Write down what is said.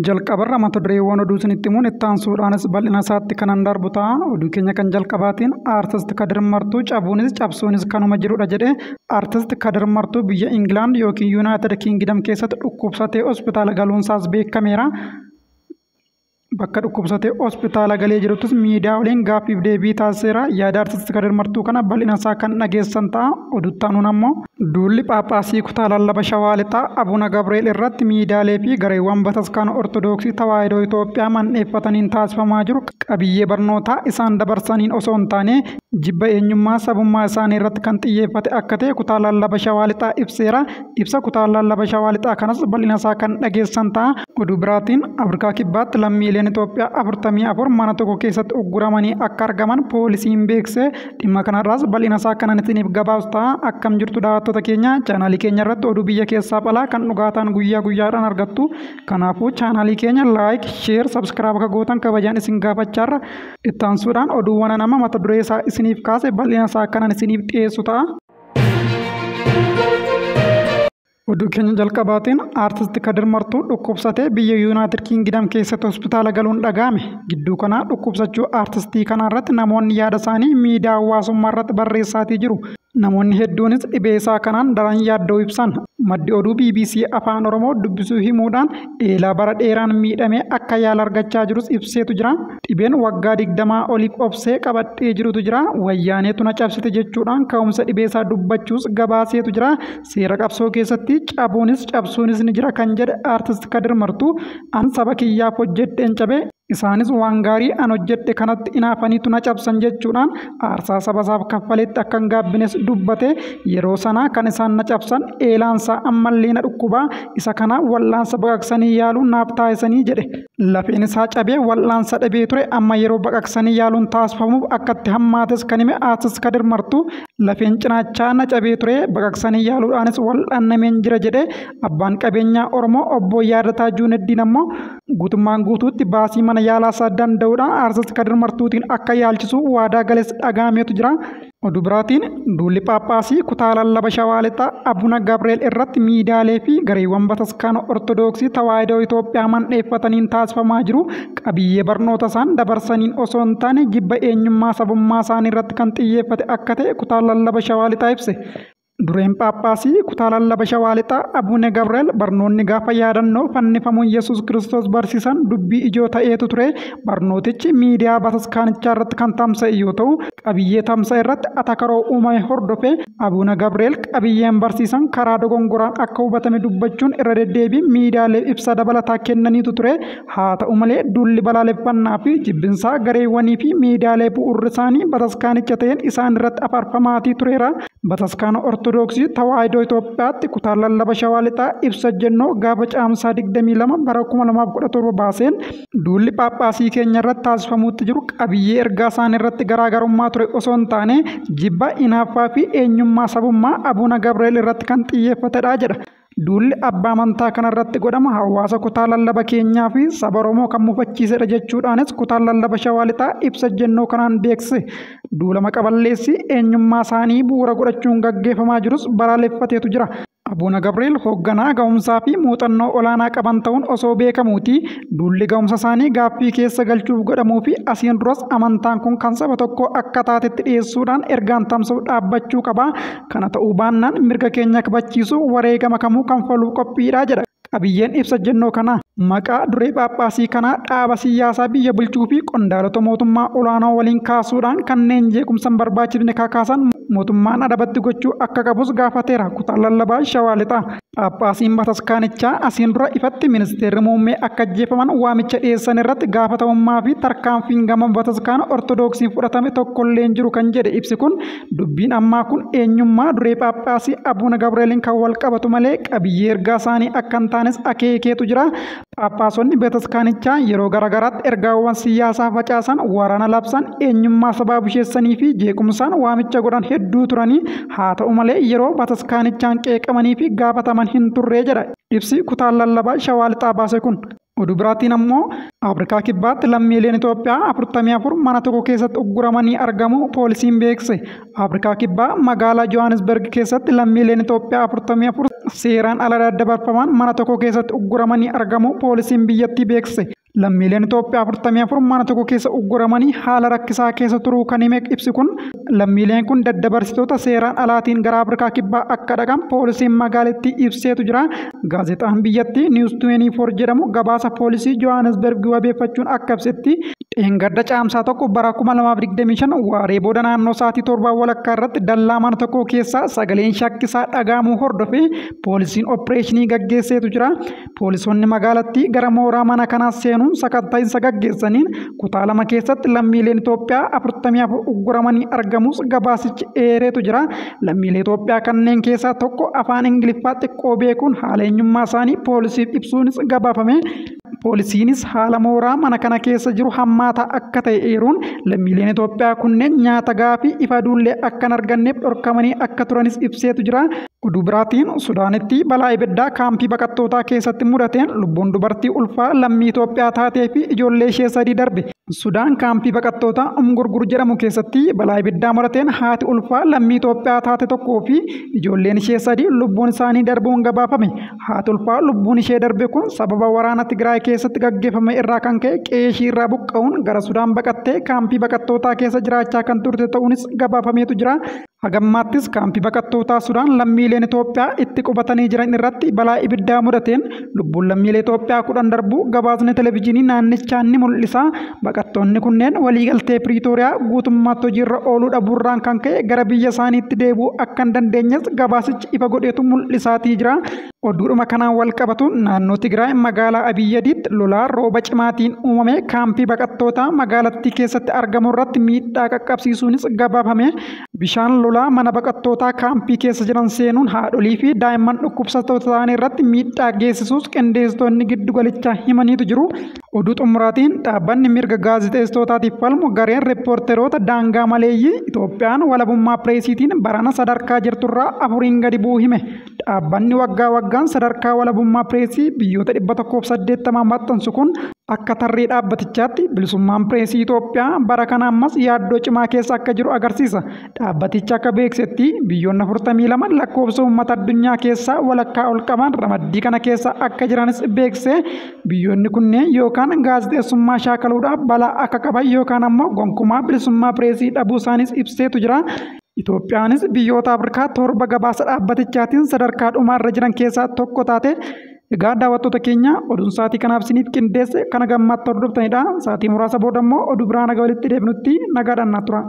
Jalqabarra mata dureewwan oduu isinitti himuun itti aansuudhaanis bal'ina isaatti kanan darbu ta'a. Oduu keenya kan jalqabaatiin aartist Kadir Martuu cabuunis cabsuunis kanuma jirudha jedhe. Aartist Kadir Martuu biyya Ingilaand yookiin Yuunaayitid Kiingidam keessatti dhukkubsatee hospitaala galuunsaas beekameera. Bakka dhukkubsatee hospitaala galee jiruttis miidiyaa waliin gaaffiif deebii taasiseera. Yaada aartist Kadir Martuu kana bal'ina isaa kan dhageessan ta'a. Oduuttaanuun ammoo duulli Phaaphaasii kutaa lallaba Shawaa Lixaa Abuna Gabriel irratti miidiyaalee fi gareewwan bataskaana Ortoodooksii Tawaahidoo Itoophiyaa mandheeffataniin taasifamaa jiru qabiyyee barnootaa isaan dabarsaniin osoo hin taane jibba eenyummaa sabummaa isaanii irratti kan xiyyeeffate akka ta'e kutaa lallaba Shawaa Lixaa ibseera. Ibsa kutaa lallaba Shawaa Lixaa kanas bal'ina isaa kan dhageessan ta'a. Oduu biraatiin Afrikaa Kibbaatti lammiileen Itoophiyaa 44 mana tokko keessatti ugguramanii akka argaman poolisiin beekse. Dhimma kanarraas bal'ina isaa kanan isiniif gabaabsu ta'a. Akkam jirtu daawwattoota keenya chaanaalii keenya irratti oduu biyya keessaa alaa kan dhugaataan guyyaa guyyaadhaan argattu. Kanaafuu chaanaalii keenya laayik, sheer, sabskiraayib akka gootan kabajaan isin gaafachaarra. Itti aansuudhaan oduuwwan nama mata duree isaa isiniif kaase bal'ina isaa kanan isiniif dhiyeessu ta'a. Oduu keenya jalqabaatiin aartist Kadir Martuu dhukkubsatee biyya Yuunaayitid Kiingidam keessatti hospitaala galuun dhaga'ame. Gidduu kanaa dhukkubsachuu aartistii kanaa irratti namoonni yaada isaanii miidiyaa hawaasummaa irratti barreessaatii jiru. Namoonni hedduunis dhibee isaa kanaan daran yaaddoo ibsan. Maddi oduu BBC Afaan Oromoo dubbisuu himuudhaan eelaa bara dheeraan miidhamee akka yaala argachaa jirus ibseetu jira. Dhibeen waggaa 20 oliif obsee qabadhee jirutu jira. Wayyaaneetu na cabsite jechuudhaan ka'umsa dhibee isaa dubbachuus gabaaseetu jira. Seera qabsoo keessatti cabuunis cabsuunis ni jira kan jedhe aartist Kadir Martuu an saba kiyyaaf hojjedheen cabe. Isaanis waan gaarii an hojjedhe kanatti inaafaniitu na cabsan jechuudhaan aarsaa saba isaaf kaffaletti akka hin gaabbines dubbate. Yeroo sanaa kan isaan na cabsan eelaansaa ammallee na dhukkubaa isa kana wal'aansa baqaqsanii yaaluun naaf taasisanii jedhe. Lafeen isaa cabee wal'aansa dhabee ture amma yeroo baqaqsanii yaaluun taasifamuuf akkatti hammaates kan hime aartist Kadir Martuu lafeen cinaachaa na cabee ture baqaqsanii yaaluudhaanis wal'aannameen jira jedhe. Abbaan qabeenyaa Oromoo obbo Yaadataa Juuneddiin ammoo guutummaan guutuutti baasii mana yaalaa isaa danda'uudhaan aartist Kadir Martuutiin akka yaalchisu waadaa galees dhaga'ameetu jira. Oduu biraatiin duulli Phaaphaasii kutaa lallaba Shawaa Lixaa Abuna Gabriel irratti miidiyaalee fi gareewwan bataskaana Ortoodooksii Tawaahidoo Itoophiyaa mandheeffataniin taasifamaa jiru. Qabiyyee barnoota isaan dabarsaniin osoo hin taane jibba eenyummaa sabummaa isaanii irratti kan xiyyeeffate akka ta'e kutaa lallaba Shawaa Lixaa ibse. Dureen Phaaphaasii kutaa lallaba Shawaa Lixaa Abuna Gabriel barnoonni gaafa yaadannoo fannifamuun Yesuus Kiristoos barsiisan dubbii ijoo ta'eetu ture. Barnootichi miidiyaa bataskaanichaa irratti kan tamsa'e yoo ta'u qabiyyee tamsa'e irratti atakaroo uumame hordofe Abuna Gabriel qabiyyeen barsiisan karaa dogongoraan akka hubatame dubbachuun irra deddeebiin miidiyaalee ibsa dabalataa kennaniitu ture. Haa ta'u malee duulli balaaleffannaa fi jibbinsaa gareewwanii fi miidiyaalee bu'uurri isaanii bataskaanicha ta'een isaan irratti afarfamaatii tureera. Bataskaana Ortoodooksii Tawaahidoo Itoophiyaatti kutaa lallaba Shawaa Lixaa ibsa jennoo gaafa caamsaa 22 bara 2017 baaseen duulli Phaaphaasii keenya irratti taasifamuutti jiru qabiyyee ergaa isaanii irratti garaagarummaa ture osoo hin taane jibba inaaffaa fi eenyummaa sabummaa Abuna Gabriel irratti kan xiyyeeffatedha jedha. Duulli abbaa amantaa kanarratti godhama hawaasa kutaa lallaba keenyaa fi saba Oromoo kan mufachiisedha jechuudhaanis kutaa lallaba Shawaa Lixaa ibsa jennoo kanaan beekse. Duula maqaballeessi eenyummaa isaanii bu'uura godhachuun gaggeeffamaa jirus balaaleffateetu jira. Abuna Gabriel hoogganaa ga'umsaa fi muuxannoo olaanaa qaban ta'uun osoo beekamuuti duulli ga'umsa isaanii gaaffii keessa galchuuf godhamuu fi asiin duras amantaan kun kan saba tokko akka taatetti dhiyeessuudhaan ergaan tamsa'u dhaabbachuu qaba. Kana ta'uu baannaan mirga keenya kabachiisu wareegama kamuu kanfaluuf qophiidha jedha. Qabiyyeen ibsa jennoo kana maqaa duree Phaaphaasii kanaa dhaaba siyaasaa biyya bulchuu fi qondaalota mootummaa olaanoo waliin kaasuudhaan kanneen jeequmsa hin barbaachifne kakaasan mootummaan adabatti gochuu akka qabus gaafateera. Kutaa lallabaa Shawaa Lixaa Phaaphaasiin bataskaanichaa asiin dura ifatti ministeerri muummee akka ajjeefaman waamicha dhiyeessan irratti gaafatamummaa fi tarkaanfiin gama bataskaana Ortoodooksiin fudhatame tokkollee hin jiru kan jedhe ibsi kun dubbiin ammaa kun eenyummaa duree Phaaphaasii Abuna Gabrieliin kan wal qabatu malee qabiyyee ergaa isaanii akka hin taanes akeekeetu jira. Phaaphaasonni bataskaanichaa yeroo garagaraatti ergaawwan siyaasaa facaasan waraana labsan eenyummaa sabaa busheessanii fi jeequmsaan waamicha godhan hedduu turanii haa ta'u malee yeroo bataskaanichaan qeeqamanii fi gaafataman hin turree jedha ibsi kutaa lallabaa Shawaa Lixaa baase kun. Oduu biraatiin ammoo Afrikaa kibbaatti lammiileen Itoophiyaa 44 mana tokko keessatti ugguramanii argamu poolisiin beekse. Afrikaa kibbaa magaalaa Johannesburg keessatti lammiileen Itoophiyaa 44 seeraan ala daddabarfaman mana tokko keessatti ugguramanii argamu poolisiin biyyattii beekse. Lammiileen Itoophiyaa 44 mana tokko keessa ugguramanii haala rakkisaa keessa turuu kan hime ibsi kun lammiileen kun daddabarsitoota seeraan alaatiin gara Afrikaa kibbaa akka dhaqan poolisiin magaalattii ibseetu jira. Gaazexaan biyyattii News 24 jedhamu gabaasa poolisii Johannesburg wabeeffachuun akka ibsetti dheengadda caamsaa tokko bara 2025 waaree booda naannoo sa'aatii 7 walakkaa irratti dallaa mana tokko keessaa sagaleen shakkisaa dhagahamuu hordofee poolisiin opereeshinii gaggeesseetu jira. Poolisoonni magaalattii gara mooraa mana kanaa seenuun sakatta'iinsa gaggeessaniin kutaa lama keessatti lammiileen Itoophiyaa 44 ugguramanii argamus gabaasichi eereetu jira. Lammiilee Itoophiyaa kanneen keessaa tokko afaan Ingiliffaa xiqqoo beekuun haala eenyummaa isaanii poolisiif ibsuunis gabaafame. Poolisiinis haala mooraa mana kana keessa jiru hammaataa akka ta'e eeruun lammiileen Itoophiyaa kunneen nyaata gaafii ifa duullee akka hin arganneef dhorkamanii akka turanis ibseetu jira. Oduu biraatiin Sudaanitti balaa ibiddaa kaampii baqattootaa keessatti mudateen lubbuun dubartii ulfaa lammii Itoophiyaa taatee fi ijoollee ishee 3 darbe. Sudaan kaampii baqattootaa Umgurgur jedhamu keessatti balaa ibiddaa mudateen haati ulfaa lammii Itoophiyaa taate tokkoo fi ijoolleen ishee 3 lubbuun isaanii darbuun gabaafame. Haati ulfaa lubbuun ishee darbe kun sababa waraana Tigraay keessatti gaggeeffame irraa kan ka'e qe'ee ishii irraa buqqa'uun gara Sudaan baqattee kaampii baqattootaa keessa jiraachaa kan turte ta'uunis gabaafameetu jira. Hagammaattis kaampii baqattootaa Sudaan lammiileen Itoophiyaa itti qubatanii jiran irratti balaa ibiddaa mudateen lubbuun lammiilee Itoophiyaa 10 darbuu gabaasni televezyiinii naannichaa ni mul'isa. Baqattoonni kunneen waliigaltee Piriitooriyaa guutummaatti hojiirra ooluu dhabuurraan kan ka'e gara biyya isaaniitti deebi'uu akka hin dandeenyes gabaasichi ifa godheetu mul'isaatii jira. Oduudhuma kanaan wal qabatu naannoo Tigraay magaalaa Abiyyadiitti lolaan rooba cimaatiin uumame kaampii baqattootaa magaalattii keessatti argamu irratti miidhaa qaqqabsiisuunis gabaafame. Bishaan lolaa mana baqattootaa kaampii keessa jiran seenuun haadholii fi daa'imman dhukkubsattoota ta'anii irratti miidhaa geessisuus qindeessitoonni giddugalichaa himaniitu jiru. Oduu xumuraatiin dhaabbanni mirga gaazexeessitootaatiif falmu gareen riippoorteroota daangaa maleeyyii Itoophiyaan walabummaa pireesiitiin barana sadarkaa jirturraa 4 gadi bu'uu hime. Dhaabbanni waggaa waggaan sadarkaa walabummaa pireesii biyyoota 180 maxxansu kun akka tarree dhaabbatichaatti bilisummaan pireesii Itoophiyaa bara kana ammas yaaddoo cimaa keessa akka jiru agarsiisa. Dhaabbatichi akka beeksetti biyyoonni 42 lakkoofsa uummata addunyaa keessaa walakkaa ol qaban ramaddii kana keessa akka jiranis beekse. Biyyoonni kunneen yookaan gaazexeessummaa shaakaluudhaaf balaa akka qaban yookaan ammoo gonkumaa bilisummaa pireesii dhabuu isaaniis ibseetu jira. Itoophiyaanis biyyoota Afrikaa 7 gabaasa dhaabbatichaatiin sadarkaa dhumaarra jiran keessaa tokko taate. Egaa daawwattoota keenya oduun sa'aatii kanaaf isiniif qindeesse kana gammaatti hordoftanidha. Sa'aatii muraasa booda immoo oduu biraa nagaa walitti deebinutti nagaadhaan tura.